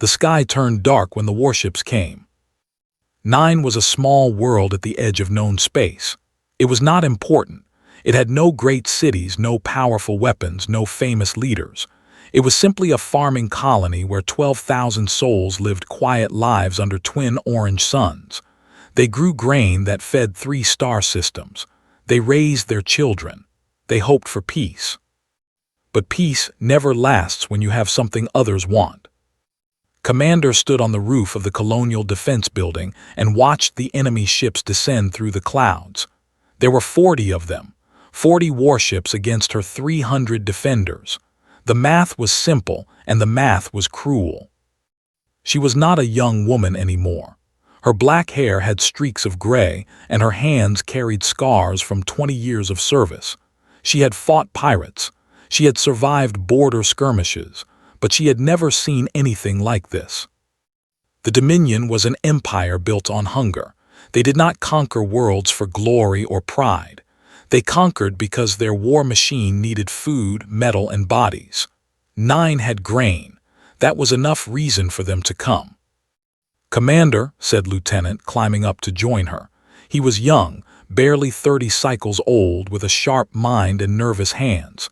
The sky turned dark when the warships came. 9 was a small world at the edge of known space. It was not important. It had no great cities, no powerful weapons, no famous leaders. It was simply a farming colony where 12,000 souls lived quiet lives under twin orange suns. They grew grain that fed 3 star systems. They raised their children. They hoped for peace. But peace never lasts when you have something others want. Commander stood on the roof of the Colonial Defense Building and watched the enemy ships descend through the clouds. There were 40 of them, 40 warships against her 300 defenders. The math was simple, and the math was cruel. She was not a young woman anymore. Her black hair had streaks of gray, and her hands carried scars from 20 years of service. She had fought pirates. She had survived border skirmishes, but she had never seen anything like this. The Dominion was an empire built on hunger. They did not conquer worlds for glory or pride. They conquered because their war machine needed food, metal, and bodies. 9 had grain. That was enough reason for them to come. "Commander," said Lieutenant, climbing up to join her. He was young, barely 30 cycles old, with a sharp mind and nervous hands.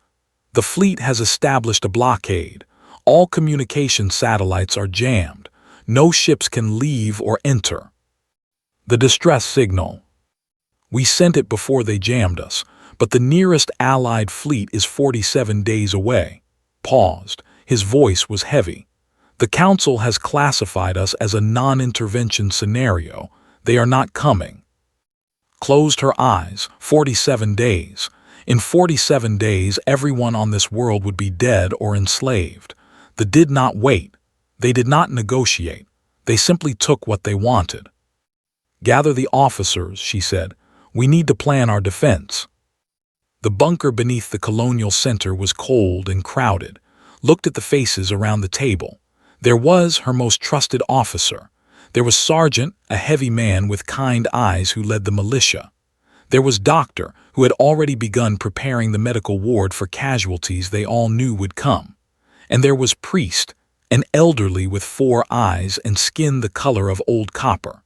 "The fleet has established a blockade. All communication satellites are jammed. No ships can leave or enter." "The distress signal. We sent it before they jammed us, but the nearest Allied fleet is 47 days away." Paused. His voice was heavy. "The Council has classified us as a non-intervention scenario. They are not coming." Closed her eyes. 47 days. In 47 days, everyone on this world would be dead or enslaved. They did not wait. They did not negotiate. They simply took what they wanted. "Gather the officers," she said. "We need to plan our defense." The bunker beneath the Colonial Center was cold and crowded. Looked at the faces around the table. There was her most trusted officer. There was Sergeant, a heavy man with kind eyes who led the militia. There was Doctor, who had already begun preparing the medical ward for casualties they all knew would come. And there was Priest, an elderly with 4 eyes and skin the color of old copper.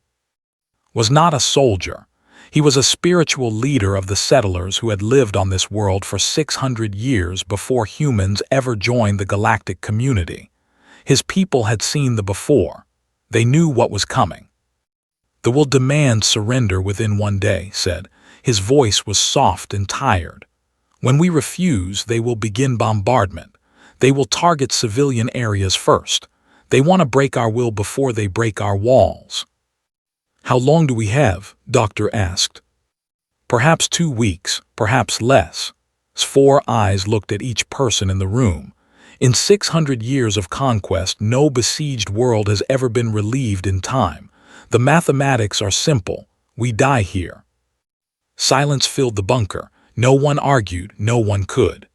Was not a soldier. He was a spiritual leader of the settlers who had lived on this world for 600 years before humans ever joined the galactic community. His people had seen the before. They knew what was coming. "They will demand surrender within 1 day," said. His voice was soft and tired. "When we refuse, they will begin bombardment. They will target civilian areas first. They want to break our will before they break our walls." "How long do we have?" Doctor asked. "Perhaps 2 weeks, perhaps less." 4 eyes looked at each person in the room. In 600 years of conquest, no besieged world has ever been relieved in time. The mathematics are simple. We die here. Silence filled the bunker. No one argued, no one could.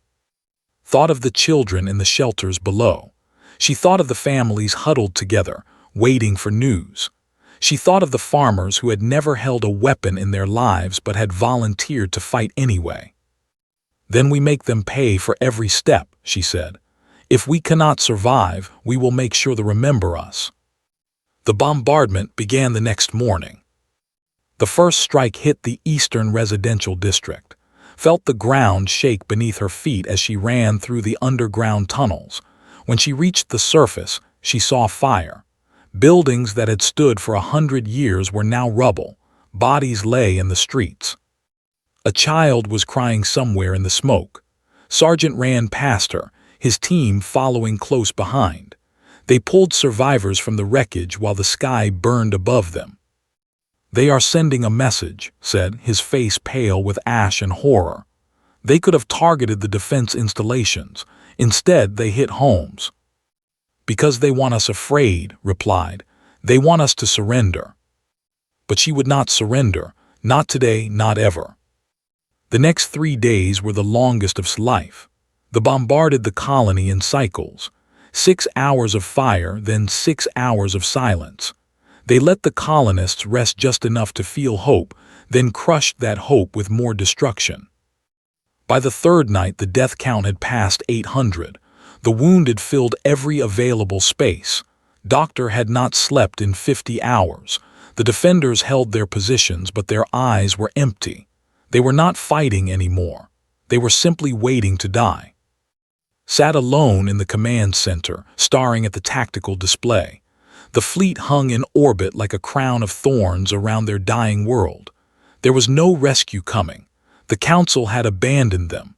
Thought of the children in the shelters below. She thought of the families huddled together, waiting for news. She thought of the farmers who had never held a weapon in their lives but had volunteered to fight anyway. "Then we make them pay for every step," she said. "If we cannot survive, we will make sure they remember us." The bombardment began the next morning. The first strike hit the eastern residential district. Felt the ground shake beneath her feet as she ran through the underground tunnels. When she reached the surface, she saw fire. Buildings that had stood for 100 years were now rubble. Bodies lay in the streets. A child was crying somewhere in the smoke. Sergeant ran past her, his team following close behind. They pulled survivors from the wreckage while the sky burned above them. "They are sending a message," said, his face pale with ash and horror. "They could have targeted the defense installations. Instead, they hit homes." "Because they want us afraid," replied. "They want us to surrender." But she would not surrender, not today, not ever. The next 3 days were the longest of his life. They bombarded the colony in cycles. 6 hours of fire, then 6 hours of silence. They let the colonists rest just enough to feel hope, then crushed that hope with more destruction. By the 3rd night, the death count had passed 800. The wounded filled every available space. Doctor had not slept in 50 hours. The defenders held their positions, but their eyes were empty. They were not fighting anymore. They were simply waiting to die. Sat alone in the command center, staring at the tactical display. The fleet hung in orbit like a crown of thorns around their dying world. There was no rescue coming. The Council had abandoned them.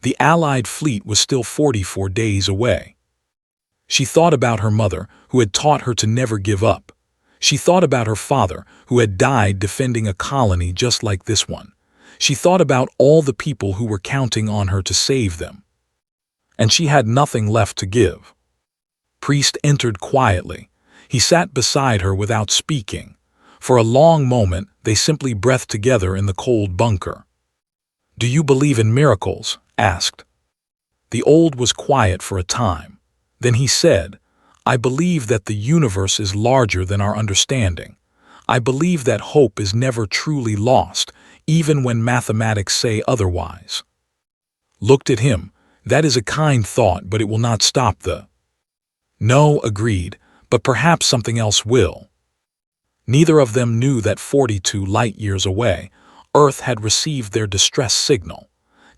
The Allied fleet was still 44 days away. She thought about her mother, who had taught her to never give up. She thought about her father, who had died defending a colony just like this one. She thought about all the people who were counting on her to save them. And she had nothing left to give. Priest entered quietly. He sat beside her without speaking. For a long moment, they simply breathed together in the cold bunker. "Do you believe in miracles?" asked. The old was quiet for a time. Then he said, "I believe that the universe is larger than our understanding. I believe that hope is never truly lost, even when mathematics say otherwise." Looked at him. "That is a kind thought, but it will not stop the—" "No," agreed, "but perhaps something else will." Neither of them knew that 42 light-years away, Earth had received their distress signal.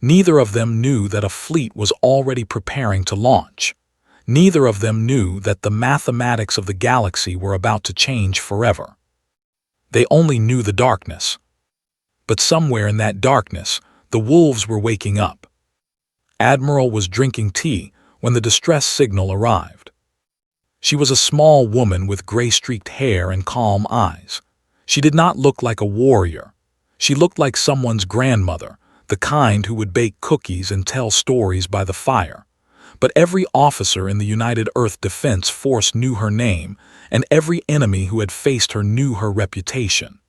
Neither of them knew that a fleet was already preparing to launch. Neither of them knew that the mathematics of the galaxy were about to change forever. They only knew the darkness. But somewhere in that darkness, the wolves were waking up. Admiral was drinking tea when the distress signal arrived. She was a small woman with gray-streaked hair and calm eyes. She did not look like a warrior. She looked like someone's grandmother, the kind who would bake cookies and tell stories by the fire. But every officer in the United Earth Defense Force knew her name, and every enemy who had faced her knew her reputation.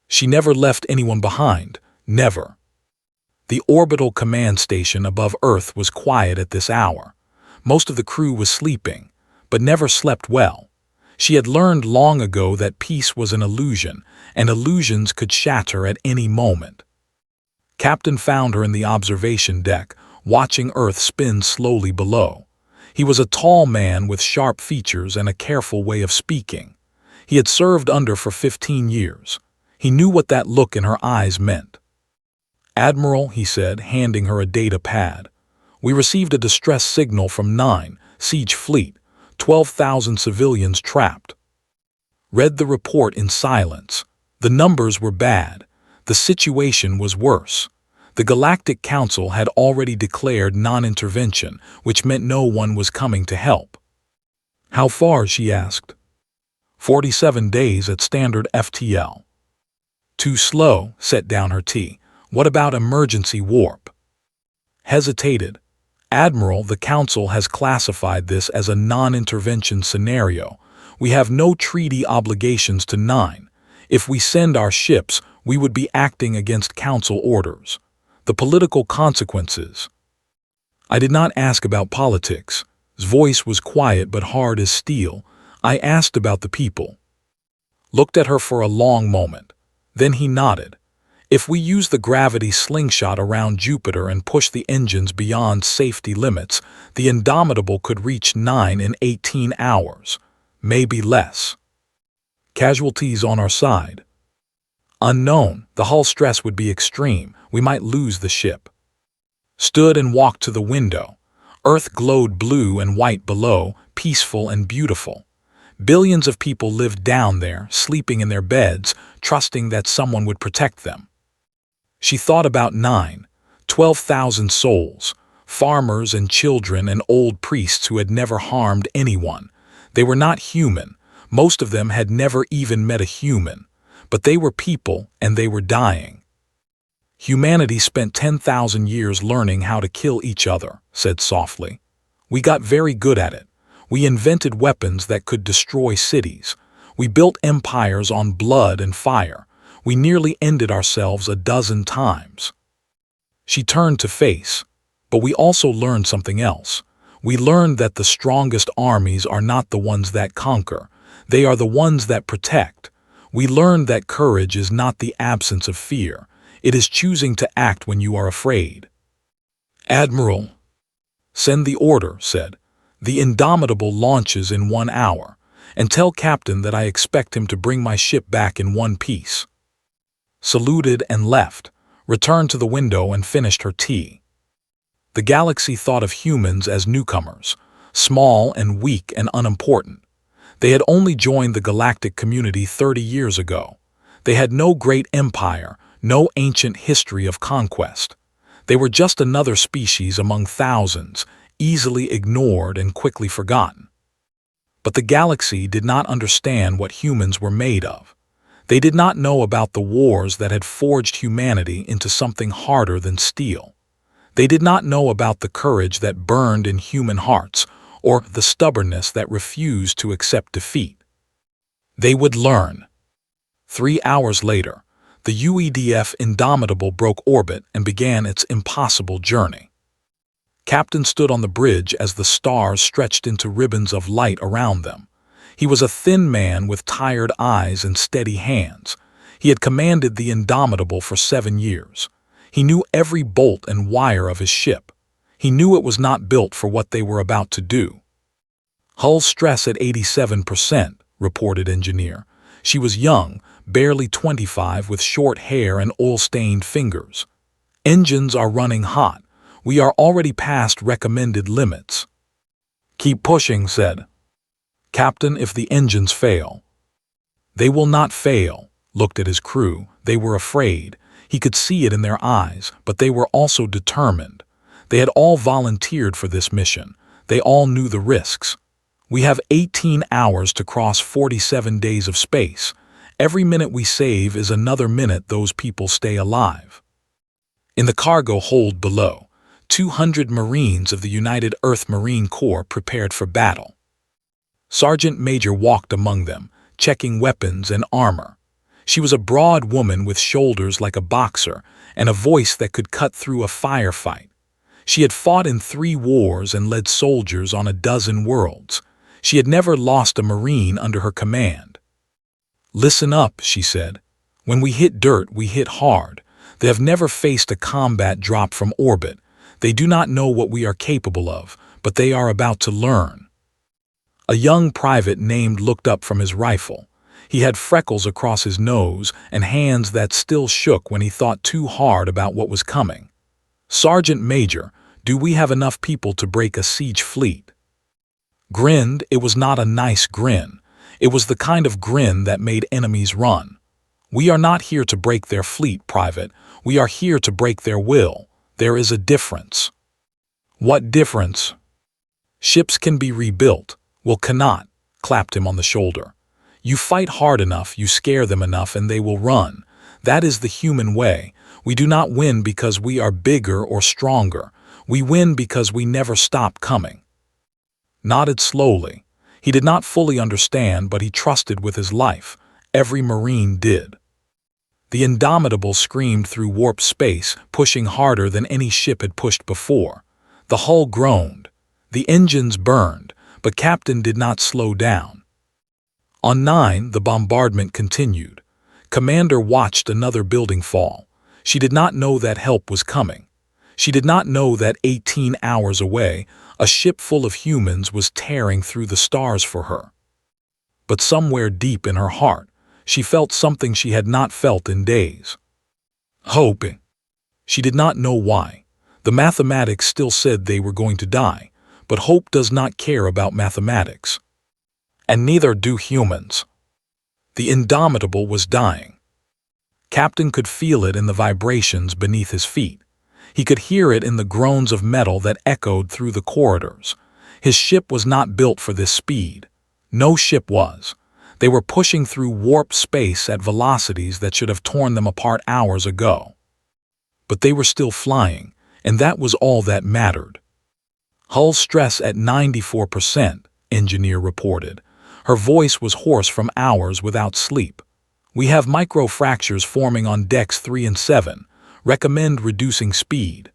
She never left anyone behind, never. The orbital command station above Earth was quiet at this hour. Most of the crew was sleeping, but never slept well. She had learned long ago that peace was an illusion, and illusions could shatter at any moment. Captain found her in the observation deck, watching Earth spin slowly below. He was a tall man with sharp features and a careful way of speaking. He had served under for 15 years. He knew what that look in her eyes meant. "Admiral," he said, handing her a data pad, "we received a distress signal from 9, Siege Fleet, 12,000 civilians trapped." Read the report in silence. The numbers were bad. The situation was worse. The Galactic Council had already declared non-intervention, which meant no one was coming to help. "How far?" she asked. 47 days at standard FTL. "Too slow," set down her tea. "What about emergency warp?" Hesitated. "Admiral, the Council has classified this as a non-intervention scenario. We have no treaty obligations to 9. If we send our ships, we would be acting against Council orders. The political consequences." "I did not ask about politics." His voice was quiet but hard as steel. "I asked about the people." Looked at her for a long moment. Then he nodded. "If we use the gravity slingshot around Jupiter and push the engines beyond safety limits, the Indomitable could reach 9 in 18 hours. Maybe less. Casualties on our side. Unknown. The hull stress would be extreme. We might lose the ship." Stood and walked to the window. Earth glowed blue and white below, peaceful and beautiful. Billions of people lived down there, sleeping in their beds, trusting that someone would protect them. She thought about 9, 12,000 souls, farmers and children and old priests who had never harmed anyone. They were not human. Most of them had never even met a human. But they were people, and they were dying. "Humanity spent 10,000 years learning how to kill each other," said softly. "We got very good at it. We invented weapons that could destroy cities. We built empires on blood and fire. We nearly ended ourselves a dozen times." She turned to face. "But we also learned something else. We learned that the strongest armies are not the ones that conquer. They are the ones that protect. We learned that courage is not the absence of fear. It is choosing to act when you are afraid." "Admiral." "Send the order," said. "The Indomitable launches in 1 hour. and tell Captain that I expect him to bring my ship back in one piece." Saluted and left, returned to the window and finished her tea. The galaxy thought of humans as newcomers, small and weak and unimportant. They had only joined the galactic community 30 years ago. They had no great empire, no ancient history of conquest. They were just another species among thousands, easily ignored and quickly forgotten. But the galaxy did not understand what humans were made of. They did not know about the wars that had forged humanity into something harder than steel. They did not know about the courage that burned in human hearts, or the stubbornness that refused to accept defeat. They would learn. 3 hours later, the UEDF Indomitable broke orbit and began its impossible journey. Captain stood on the bridge as the stars stretched into ribbons of light around them. He was a thin man with tired eyes and steady hands. He had commanded the Indomitable for 7 years. He knew every bolt and wire of his ship. He knew it was not built for what they were about to do. "Hull stress at 87%, reported engineer. She was young, barely 25, with short hair and oil-stained fingers. "Engines are running hot. We are already past recommended limits." "Keep pushing," said Captain, "if the engines fail." "They will not fail." Looked at his crew. They were afraid. He could see it in their eyes, but they were also determined. They had all volunteered for this mission. They all knew the risks. "We have 18 hours to cross 47 days of space. Every minute we save is another minute those people stay alive." In the cargo hold below, 200 Marines of the United Earth Marine Corps prepared for battle. Sergeant Major walked among them, checking weapons and armor. She was a broad woman with shoulders like a boxer and a voice that could cut through a firefight. She had fought in 3 wars and led soldiers on a dozen worlds. She had never lost a Marine under her command. "Listen up," she said. "When we hit dirt, we hit hard. They have never faced a combat drop from orbit. They do not know what we are capable of, but they are about to learn." A young private named looked up from his rifle. He had freckles across his nose and hands that still shook when he thought too hard about what was coming. "Sergeant Major, do we have enough people to break a siege fleet?" Grinned. It was not a nice grin. It was the kind of grin that made enemies run. "We are not here to break their fleet, Private. We are here to break their will. There is a difference." "What difference?" "Ships can be rebuilt. Will cannot." Clapped him on the shoulder. "You fight hard enough, you scare them enough, and they will run. That is the human way. We do not win because we are bigger or stronger. We win because we never stop coming." Nodded slowly. He did not fully understand, but he trusted with his life. Every Marine did. The Indomitable screamed through warp space, pushing harder than any ship had pushed before. The hull groaned. The engines burned, but Captain did not slow down. On 9, the bombardment continued. Commander watched another building fall. She did not know that help was coming. She did not know that 18 hours away, a ship full of humans was tearing through the stars for her. But somewhere deep in her heart, she felt something she had not felt in days. Hope. She did not know why. The mathematics still said they were going to die, but hope does not care about mathematics. And neither do humans. The Indomitable was dying. Captain could feel it in the vibrations beneath his feet. He could hear it in the groans of metal that echoed through the corridors. His ship was not built for this speed. No ship was. They were pushing through warp space at velocities that should have torn them apart hours ago. But they were still flying, and that was all that mattered. "Hull stress at 94%, engineer reported. Her voice was hoarse from hours without sleep. "We have microfractures forming on decks 3 and 7. Recommend reducing speed."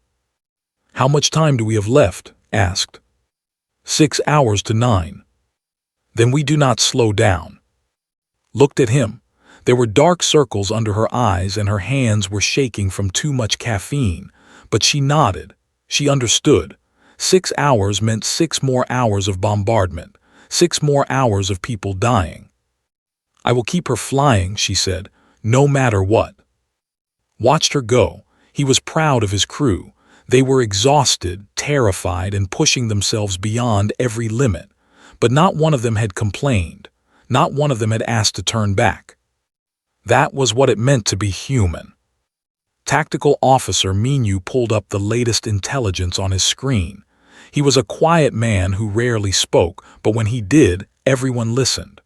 "How much time do we have left?" asked. 6 hours to 9. "Then we do not slow down." Looked at him. There were dark circles under her eyes and her hands were shaking from too much caffeine, but she nodded. She understood. 6 hours meant 6 more hours of bombardment. 6 more hours of people dying. I will keep her flying, she said, no matter what. Watched her go. He was proud of his crew. They were exhausted, terrified, and pushing themselves beyond every limit. But not one of them had complained. Not one of them had asked to turn back. That was what it meant to be human. Tactical Officer Minu pulled up the latest intelligence on his screen. He was a quiet man who rarely spoke, but when he did, everyone listened.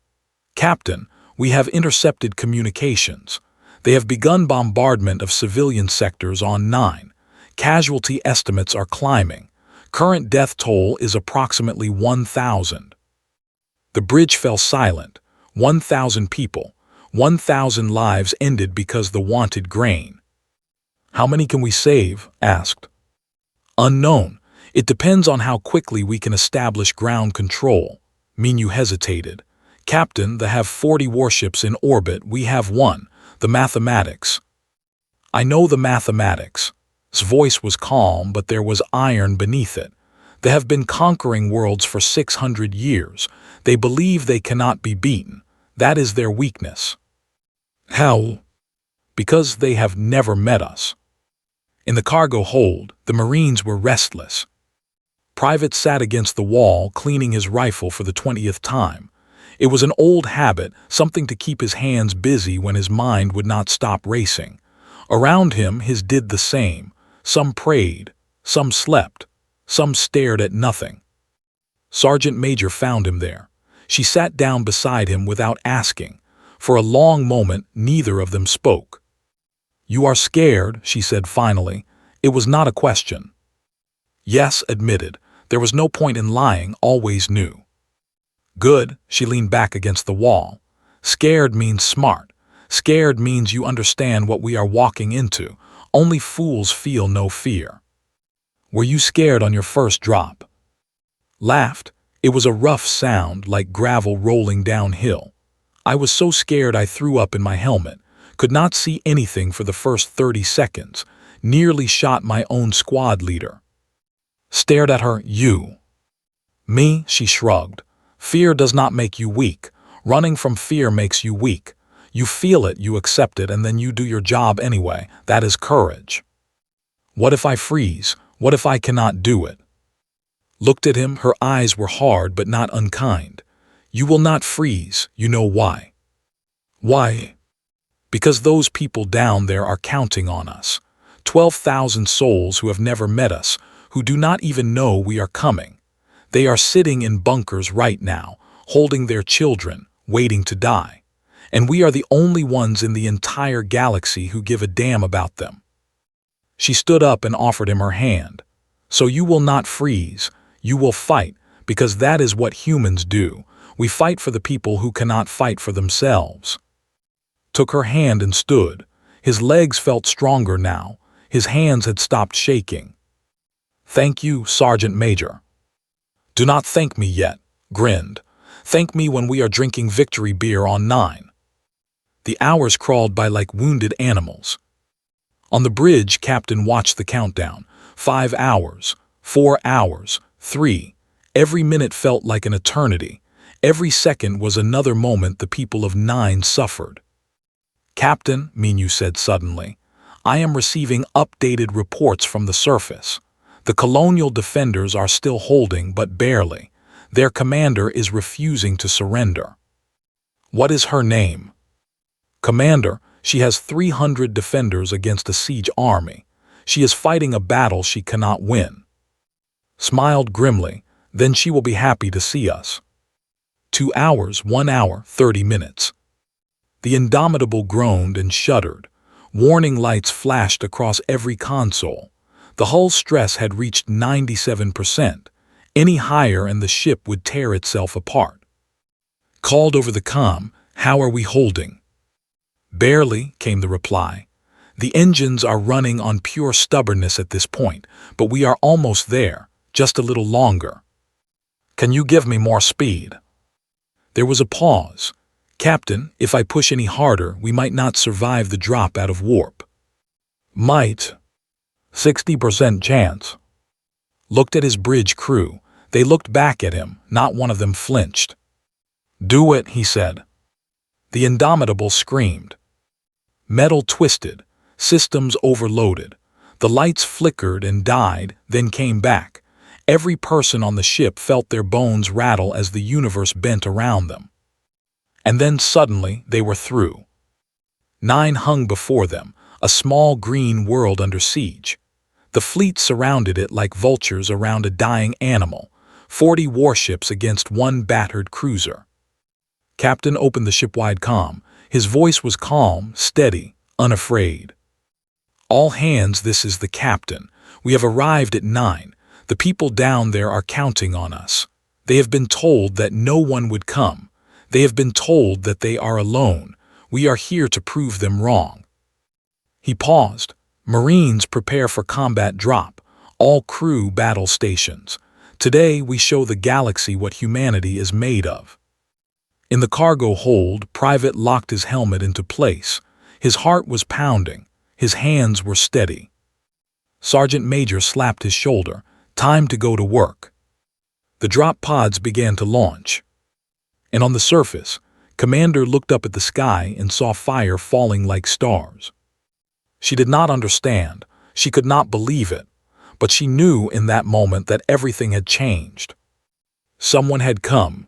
Captain, we have intercepted communications. They have begun bombardment of civilian sectors on 9. Casualty estimates are climbing. Current death toll is approximately 1,000. The bridge fell silent. 1,000 people. 1,000 lives ended because the wanted grain. How many can we save? Asked. Unknown. It depends on how quickly we can establish ground control. Minu hesitated. Captain, they have 40 warships in orbit. We have one. The mathematics. I know the mathematics. His voice was calm, but there was iron beneath it. They have been conquering worlds for 600 years. They believe they cannot be beaten. That is their weakness. How? Because they have never met us. In the cargo hold, the Marines were restless. Private sat against the wall, cleaning his rifle for the 20th time. It was an old habit, something to keep his hands busy when his mind would not stop racing. Around him, his did the same. Some prayed, some slept, some stared at nothing. Sergeant Major found him there. She sat down beside him without asking. For a long moment, neither of them spoke. You are scared, she said finally. It was not a question. Yes, admitted. There was no point in lying, always knew. Good, she leaned back against the wall. Scared means smart. Scared means you understand what we are walking into. Only fools feel no fear. Were you scared on your first drop? Laughed. It was a rough sound, like gravel rolling downhill. I was so scared I threw up in my helmet. Could not see anything for the first 30 seconds. Nearly shot my own squad leader. Stared at her, you. Me, she shrugged. Fear does not make you weak. Running from fear makes you weak. You feel it, you accept it, and then you do your job anyway. That is courage. What if I freeze? What if I cannot do it? Looked at him, her eyes were hard but not unkind. You will not freeze, you know why. Why? Because those people down there are counting on us. 12,000 souls who have never met us, who do not even know we are coming. They are sitting in bunkers right now, holding their children, waiting to die. And we are the only ones in the entire galaxy who give a damn about them. She stood up and offered him her hand. So you will not freeze, you will fight, because that is what humans do. We fight for the people who cannot fight for themselves. Took her hand and stood. His legs felt stronger now. His hands had stopped shaking. Thank you, Sergeant Major. Do not thank me yet, grinned. Thank me when we are drinking victory beer on 9. The hours crawled by like wounded animals. On the bridge, Captain watched the countdown. 5 hours, 4 hours, 3. Every minute felt like an eternity. Every second was another moment the people of 9 suffered. Captain, Minu said suddenly, I am receiving updated reports from the surface. The colonial defenders are still holding, but barely. Their commander is refusing to surrender. What is her name? Commander, she has 300 defenders against a siege army. She is fighting a battle she cannot win. Smiled grimly, then she will be happy to see us. 2 hours, 1 hour, 30 minutes. The Indomitable groaned and shuddered. Warning lights flashed across every console. The hull stress had reached 97%. Any higher and the ship would tear itself apart. Called over the comm, how are we holding? Barely, came the reply. The engines are running on pure stubbornness at this point, but we are almost there, just a little longer. Can you give me more speed? There was a pause. Captain, if I push any harder, we might not survive the drop out of warp. Might. 60% chance. Looked at his bridge crew. They looked back at him. Not one of them flinched. "Do it," he said. The Indomitable screamed. Metal twisted, systems overloaded. The lights flickered and died, then came back. Every person on the ship felt their bones rattle as the universe bent around them. And then suddenly they were through. 9 hung before them, a small green world under siege. The fleet surrounded it like vultures around a dying animal, 40 warships against one battered cruiser. Captain opened the ship-wide comm. His voice was calm, steady, unafraid. "All hands, this is the captain. We have arrived at 9. The people down there are counting on us. They have been told that no one would come. They have been told that they are alone. We are here to prove them wrong." He paused. "Marines, prepare for combat drop. All crew, battle stations. Today we show the galaxy what humanity is made of." In the cargo hold, Private locked his helmet into place. His heart was pounding. His hands were steady. Sergeant Major slapped his shoulder. "Time to go to work." The drop pods began to launch. And on the surface, Commander looked up at the sky and saw fire falling like stars. She did not understand. She could not believe it. But she knew in that moment that everything had changed. Someone had come.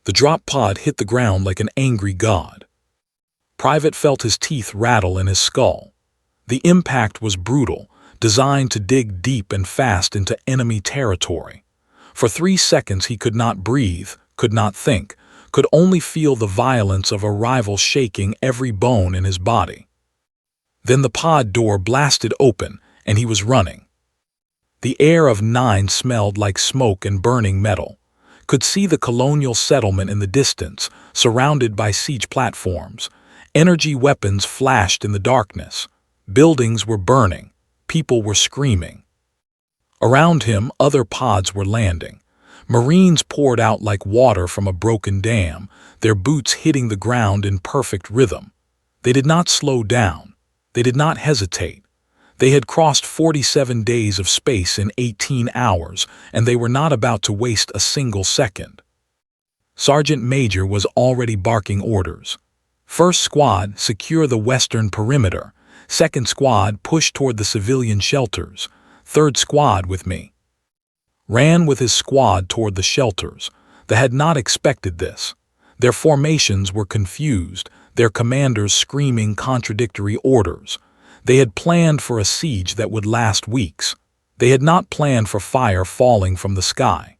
The drop pod hit the ground like an angry god. Private felt his teeth rattle in his skull. The impact was brutal, designed to dig deep and fast into enemy territory. For 3 seconds he could not breathe, could not think, could only feel the violence of a rival shaking every bone in his body. Then the pod door blasted open, and he was running. The air of 9 smelled like smoke and burning metal. Could see the colonial settlement in the distance, surrounded by siege platforms. Energy weapons flashed in the darkness. Buildings were burning. People were screaming. Around him, other pods were landing. Marines poured out like water from a broken dam, their boots hitting the ground in perfect rhythm. They did not slow down. They did not hesitate. They had crossed 47 days of space in 18 hours, and they were not about to waste a single second. Sergeant Major was already barking orders. "First squad, secure the western perimeter. Second squad, push toward the civilian shelters. Third squad with me." Ran with his squad toward the shelters. They had not expected this. Their formations were confused, their commanders screaming contradictory orders. They had planned for a siege that would last weeks. They had not planned for fire falling from the sky.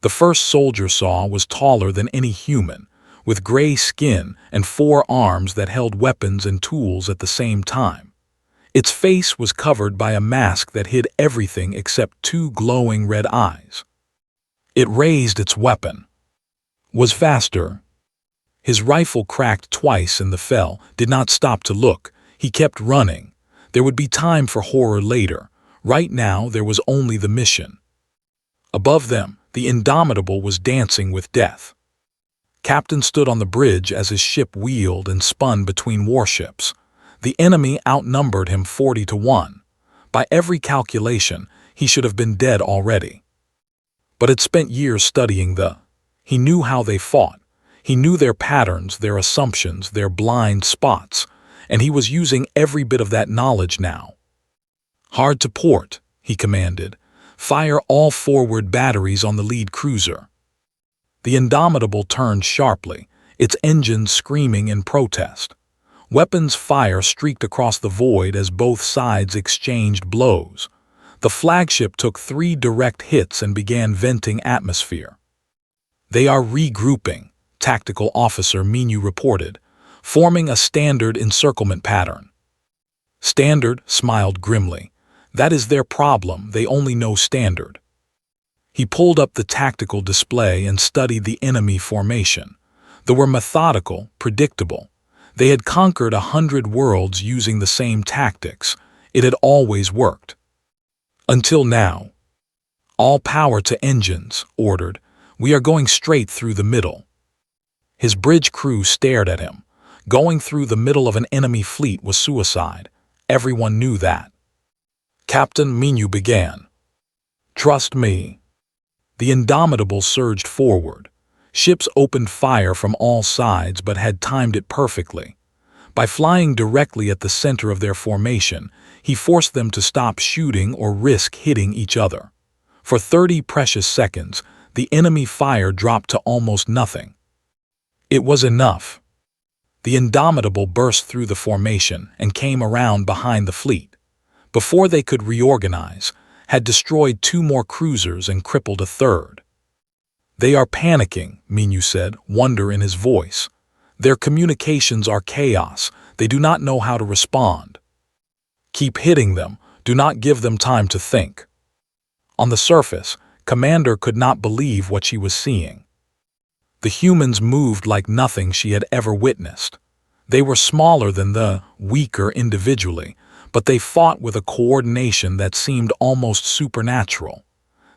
The first soldier saw was taller than any human, with gray skin and 4 arms that held weapons and tools at the same time. Its face was covered by a mask that hid everything except 2 glowing red eyes. It raised its weapon. Was faster. His rifle cracked twice in the fell, did not stop to look. He kept running. There would be time for horror later. Right now there was only the mission. Above them, the Indomitable was dancing with death. Captain stood on the bridge as his ship wheeled and spun between warships. The enemy outnumbered him 40-1. By every calculation, he should have been dead already. But had spent years studying He knew how they fought. He knew their patterns, their assumptions, their blind spots, and he was using every bit of that knowledge now. "Hard to port," he commanded. "Fire all forward batteries on the lead cruiser." The Indomitable turned sharply, its engines screaming in protest. Weapons fire streaked across the void as both sides exchanged blows. The flagship took 3 direct hits and began venting atmosphere. "They are regrouping," Tactical Officer Minu reported, "forming a standard encirclement pattern." "Standard?" smiled grimly. "That is their problem, they only know standard." He pulled up the tactical display and studied the enemy formation. They were methodical, predictable. They had conquered 100 worlds using the same tactics. It had always worked. Until now. "All power to engines," ordered. "We are going straight through the middle." His bridge crew stared at him. Going through the middle of an enemy fleet was suicide. Everyone knew that. Captain Minu began. "Trust me." The Indomitable surged forward. Ships opened fire from all sides but had timed it perfectly. By flying directly at the center of their formation, he forced them to stop shooting or risk hitting each other. For 30 precious seconds, the enemy fire dropped to almost nothing. It was enough. The Indomitable burst through the formation and came around behind the fleet. Before they could reorganize, had destroyed 2 more cruisers and crippled a third. "They are panicking," Minyu said, wonder in his voice. "Their communications are chaos. They do not know how to respond. Keep hitting them. Do not give them time to think." On the surface, Commander could not believe what she was seeing. The humans moved like nothing she had ever witnessed. They were smaller than the weaker individually, but they fought with a coordination that seemed almost supernatural.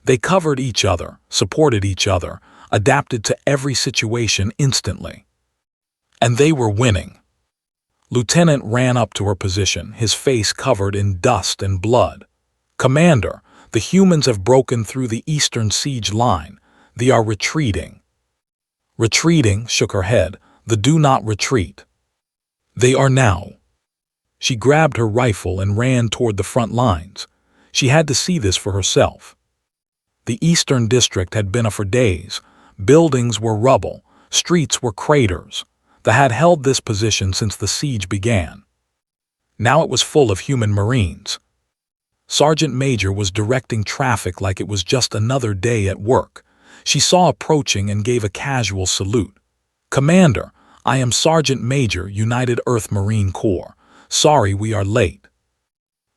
They covered each other, supported each other, adapted to every situation instantly. And they were winning. Lieutenant ran up to her position, his face covered in dust and blood. "Commander, the humans have broken through the eastern siege line. They are retreating." "Retreating," shook her head. "The do not retreat. They are now." She grabbed her rifle and ran toward the front lines. She had to see this for herself. The eastern district had been for days. Buildings were rubble, streets were craters. They had held this position since the siege began. Now it was full of human Marines. Sergeant Major was directing traffic like it was just another day at work. She saw approaching and gave a casual salute. "Commander, I am Sergeant Major, United Earth Marine Corps. Sorry we are late."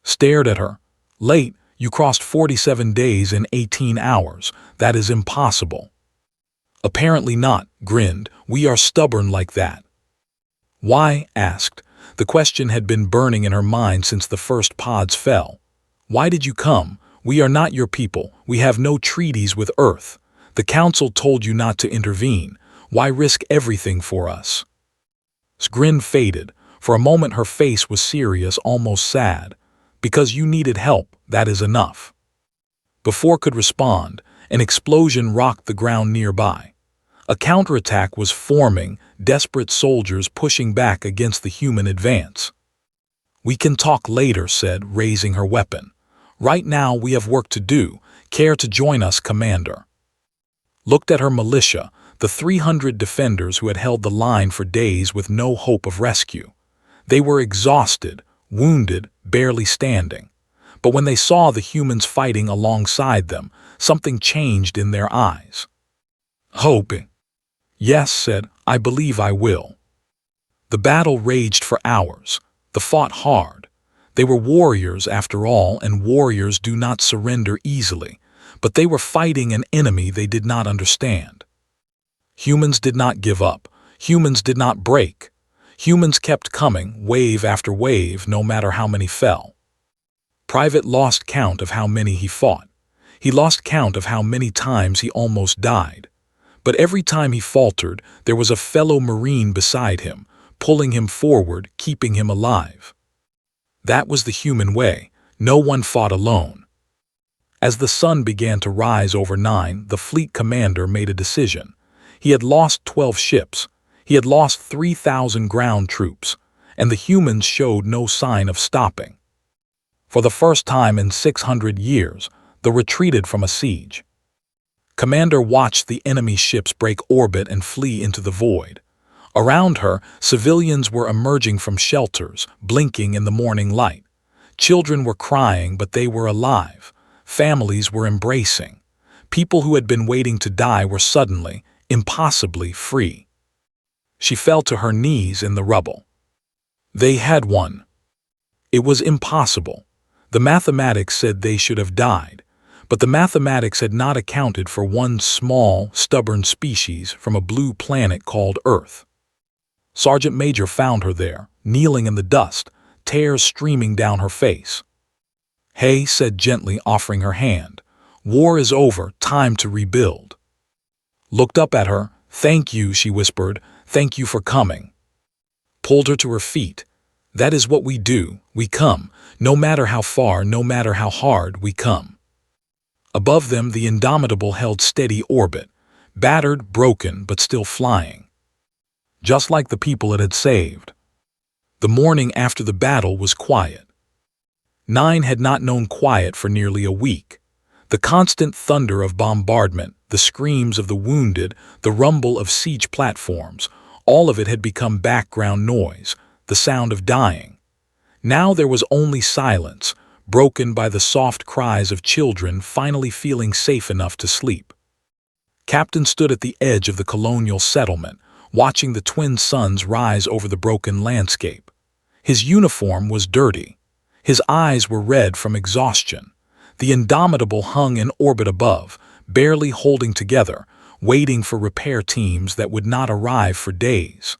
Stared at her. "Late? You crossed 47 days in 18 hours. That is impossible." "Apparently not," grinned. "We are stubborn like that." "Why?" asked. The question had been burning in her mind since the first pods fell. "Why did you come? We are not your people. We have no treaties with Earth. The Council told you not to intervene. Why risk everything for us?" His grin faded. For a moment her face was serious, almost sad. "Because you needed help, that is enough." Before could respond, an explosion rocked the ground nearby. A counterattack was forming, desperate soldiers pushing back against the human advance. "We can talk later," said, raising her weapon. "Right now we have work to do. Care to join us, Commander?" Looked at her militia, the 300 defenders who had held the line for days with no hope of rescue. They were exhausted, wounded, barely standing. But when they saw the humans fighting alongside them, something changed in their eyes. "Hope?" "Yes," said, "I believe I will." The battle raged for hours. They fought hard. They were warriors after all, and warriors do not surrender easily. But they were fighting an enemy they did not understand. Humans did not give up. Humans did not break. Humans kept coming, wave after wave, no matter how many fell. Private lost count of how many he fought. He lost count of how many times he almost died. But every time he faltered, there was a fellow Marine beside him, pulling him forward, keeping him alive. That was the human way. No one fought alone. As the sun began to rise over 9, the fleet commander made a decision. He had lost 12 ships. He had lost 3,000 ground troops, and the humans showed no sign of stopping. For the first time in 600 years, they retreated from a siege. Commander watched the enemy ships break orbit and flee into the void. Around her, civilians were emerging from shelters, blinking in the morning light. Children were crying, but they were alive. Families were embracing. People who had been waiting to die were suddenly, impossibly free. She fell to her knees in the rubble. They had won. It was impossible. The mathematics said they should have died, but the mathematics had not accounted for one small, stubborn species from a blue planet called Earth. Sergeant Major found her there, kneeling in the dust, tears streaming down her face. "Hey," said gently, offering her hand. "War is over, time to rebuild." Looked up at her. "Thank you," she whispered. "Thank you for coming." Pulled her to her feet. "That is what we do. We come. No matter how far, no matter how hard, we come." Above them, the Indomitable held steady orbit. battered, broken, but still flying. Just like the people it had saved. The morning after the battle was quiet. 9 had not known quiet for nearly a week. The constant thunder of bombardment, the screams of the wounded, the rumble of siege platforms, all of it had become background noise, the sound of dying. Now there was only silence, broken by the soft cries of children finally feeling safe enough to sleep. Captain stood at the edge of the colonial settlement, watching the twin suns rise over the broken landscape. His uniform was dirty. His eyes were red from exhaustion. The Indomitable hung in orbit above, barely holding together, waiting for repair teams that would not arrive for days.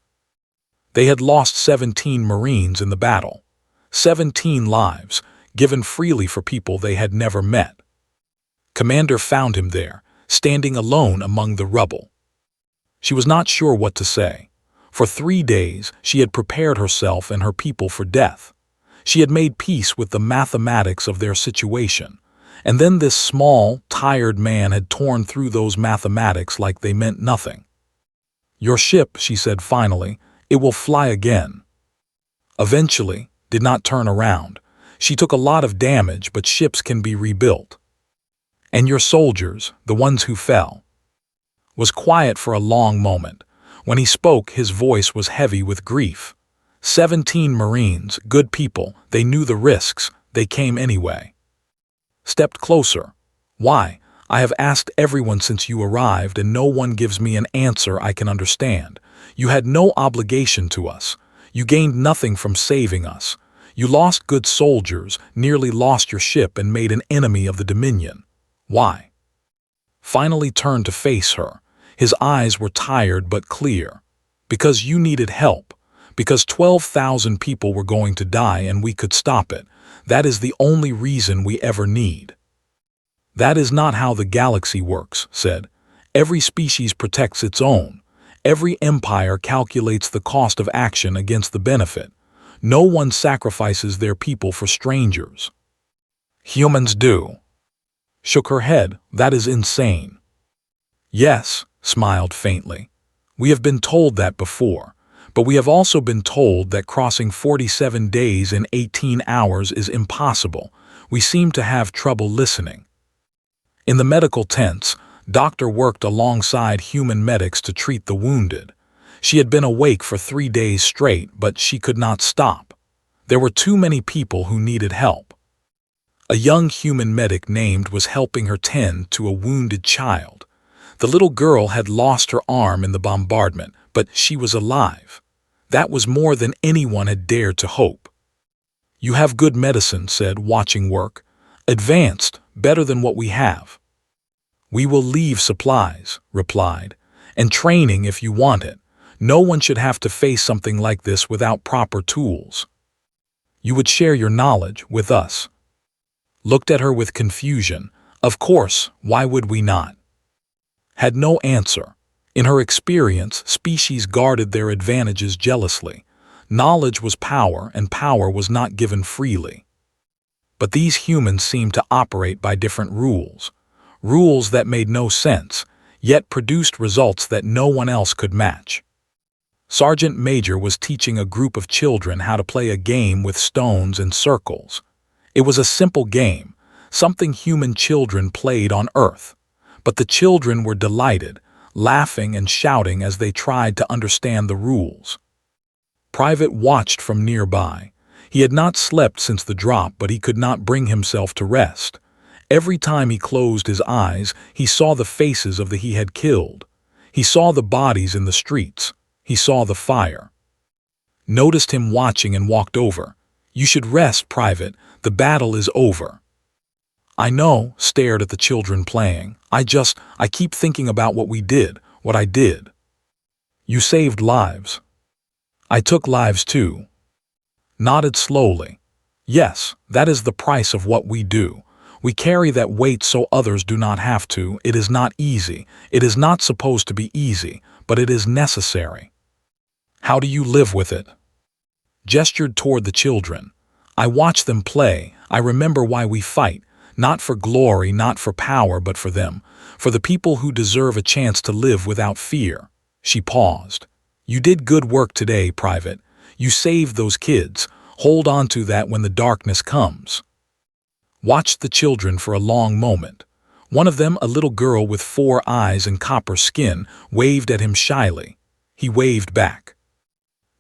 They had lost 17 Marines in the battle. 17 lives, given freely for people they had never met. Commander found him there, standing alone among the rubble. She was not sure what to say. For 3 days, she had prepared herself and her people for death. She had made peace with the mathematics of their situation. And then this small, tired man had torn through those mathematics like they meant nothing. "Your ship," she said finally, "it will fly again." Eventually, did not turn around. She took a lot of damage, but ships can be rebuilt. "And your soldiers, the ones who fell." Was quiet for a long moment. When he spoke, his voice was heavy with grief. 17 Marines, good people, they knew the risks, they came anyway. Stepped closer. "Why? I have asked everyone since you arrived and no one gives me an answer I can understand. You had no obligation to us. You gained nothing from saving us. You lost good soldiers, nearly lost your ship and made an enemy of the Dominion. Why?" Finally turned to face her. His eyes were tired but clear. "Because you needed help. Because 12,000 people were going to die and we could stop it. That is the only reason we ever need." "That is not how the galaxy works," said. "Every species protects its own. Every empire calculates the cost of action against the benefit. No one sacrifices their people for strangers." "Humans do." Shook her head. "That is insane." "Yes," smiled faintly. "We have been told that before. But we have also been told that crossing 47 days in 18 hours is impossible. We seem to have trouble listening." In the medical tents, Doctor worked alongside human medics to treat the wounded. She had been awake for 3 days straight, but she could not stop. There were too many people who needed help. A young human medic named was helping her tend to a wounded child. The little girl had lost her arm in the bombardment, but she was alive. That was more than anyone had dared to hope. "You have good medicine," said, watching work. "Advanced, better than what we have." "We will leave supplies," replied, "and training if you want it. No one should have to face something like this without proper tools. You would share your knowledge with us." Looked at her with confusion. Of course, why would we not? Had no answer. In her experience, species guarded their advantages jealously. Knowledge was power, and power was not given freely. But these humans seemed to operate by different rules. Rules that made no sense, yet produced results that no one else could match. Sergeant Major was teaching a group of children how to play a game with stones and circles. It was a simple game, something human children played on Earth. But the children were delighted, laughing and shouting as they tried to understand the rules. Private watched from nearby. He had not slept since the drop, but he could not bring himself to rest. Every time he closed his eyes, he saw the faces of the he had killed. He saw the bodies in the streets. He saw the fire. Noticed him watching and walked over. "You should rest, Private. The battle is over." "I know," stared at the children playing. I keep thinking about what we did, what I did." "You saved lives." "I took lives too." Nodded slowly. "Yes, that is the price of what we do. We carry that weight so others do not have to. It is not easy. It is not supposed to be easy, but it is necessary." "How do you live with it?" Gestured toward the children. "I watch them play. I remember why we fight. Not for glory, not for power, but for them. For the people who deserve a chance to live without fear. She paused. You did good work today, Private. You saved those kids. Hold on to that when the darkness comes. Watched the children for a long moment. One of them, a little girl with 4 eyes and copper skin, waved at him shyly. He waved back.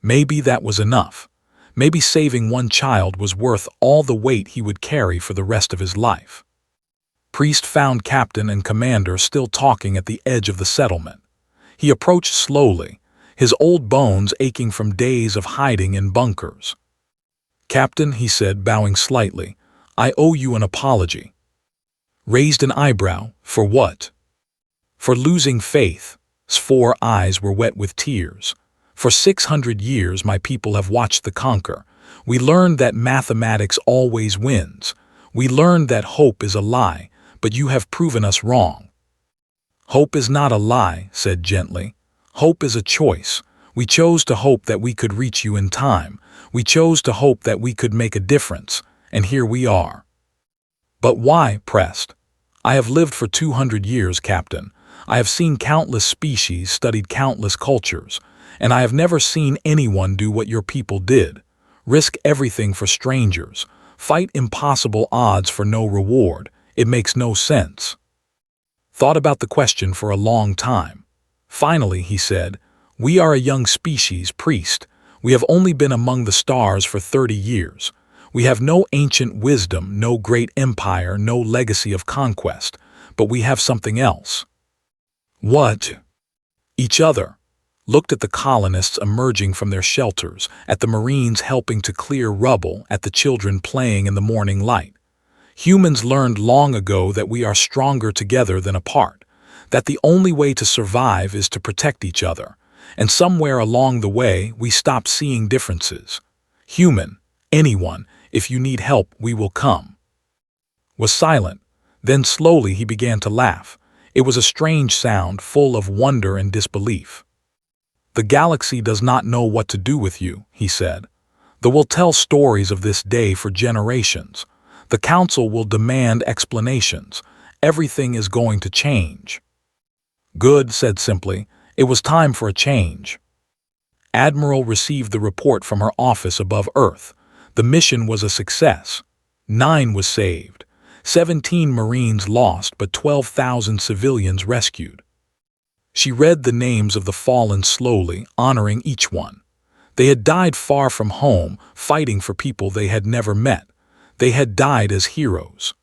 Maybe that was enough. Maybe saving one child was worth all the weight he would carry for the rest of his life. Priest found Captain and Commander still talking at the edge of the settlement. He approached slowly, his old bones aching from days of hiding in bunkers. Captain, he said, bowing slightly, I owe you an apology. Raised an eyebrow. For what? For losing faith. His 4 eyes were wet with tears. For 600 years my people have watched the conquer. We learned that mathematics always wins. We learned that hope is a lie, but you have proven us wrong. Hope is not a lie, said gently. Hope is a choice. We chose to hope that we could reach you in time. We chose to hope that we could make a difference, and here we are. But why? Pressed. I have lived for 200 years, Captain. I have seen countless species, studied countless cultures, and I have never seen anyone do what your people did. Risk everything for strangers. Fight impossible odds for no reward. It makes no sense. Thought about the question for a long time. Finally, he said, we are a young species, Priest. We have only been among the stars for 30 years. We have no ancient wisdom, no great empire, no legacy of conquest, but we have something else. What? Each other. Looked at the colonists emerging from their shelters, at the Marines helping to clear rubble, at the children playing in the morning light. Humans learned long ago that we are stronger together than apart, that the only way to survive is to protect each other, and somewhere along the way we stopped seeing differences. Human, anyone, if you need help, we will come. Was silent. Then slowly he began to laugh. It was a strange sound, full of wonder and disbelief. The galaxy does not know what to do with you, he said. They will tell stories of this day for generations. The council will demand explanations. Everything is going to change. Good, said simply. It was time for a change. Admiral received the report from her office above Earth. The mission was a success. 9 was saved. 17 Marines lost, but 12,000 civilians rescued. She read the names of the fallen slowly, honoring each one. They had died far from home, fighting for people they had never met. They had died as heroes.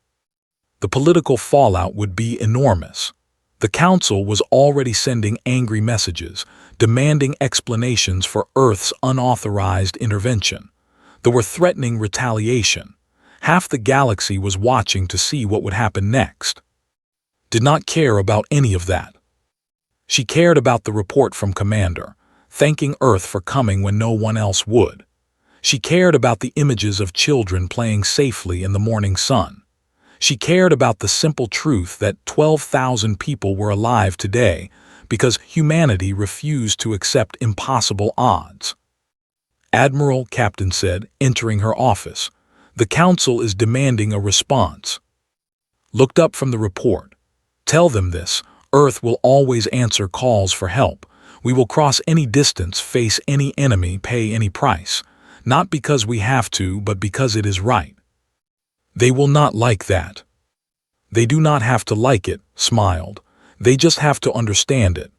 The political fallout would be enormous. The council was already sending angry messages, demanding explanations for Earth's unauthorized intervention. They were threatening retaliation. Half the galaxy was watching to see what would happen next. Did not care about any of that. She cared about the report from Commander, thanking Earth for coming when no one else would. She cared about the images of children playing safely in the morning sun. She cared about the simple truth that 12,000 people were alive today because humanity refused to accept impossible odds. Admiral, Captain said, entering her office. The council is demanding a response. Looked up from the report. Tell them this. Earth will always answer calls for help. We will cross any distance, face any enemy, pay any price. Not because we have to, but because it is right. They will not like that. They do not have to like it, smiled. They just have to understand it.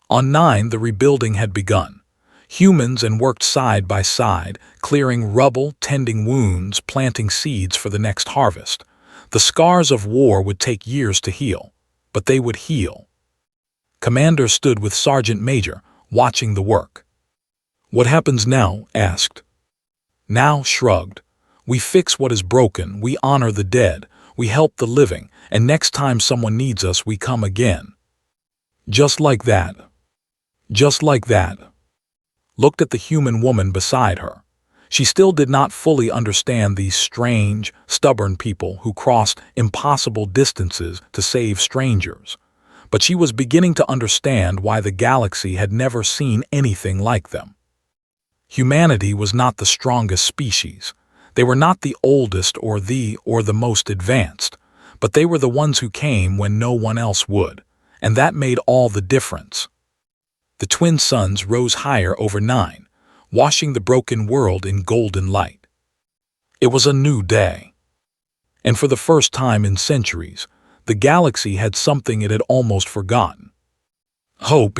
On 9, the rebuilding had begun. Humans and worked side by side, clearing rubble, tending wounds, planting seeds for the next harvest. The scars of war would take years to heal, but they would heal. Commander stood with Sergeant Major, watching the work. What happens now? Asked. Now shrugged. We fix what is broken, we honor the dead, we help the living, and next time someone needs us, we come again. Just like that. Just like that. Looked at the human woman beside her. She still did not fully understand these strange, stubborn people who crossed impossible distances to save strangers. But she was beginning to understand why the galaxy had never seen anything like them. Humanity was not the strongest species. They were not the oldest or the most advanced, but they were the ones who came when no one else would, and that made all the difference. The twin suns rose higher over 9, washing the broken world in golden light. It was a new day. And for the first time in centuries, the galaxy had something it had almost forgotten: hope.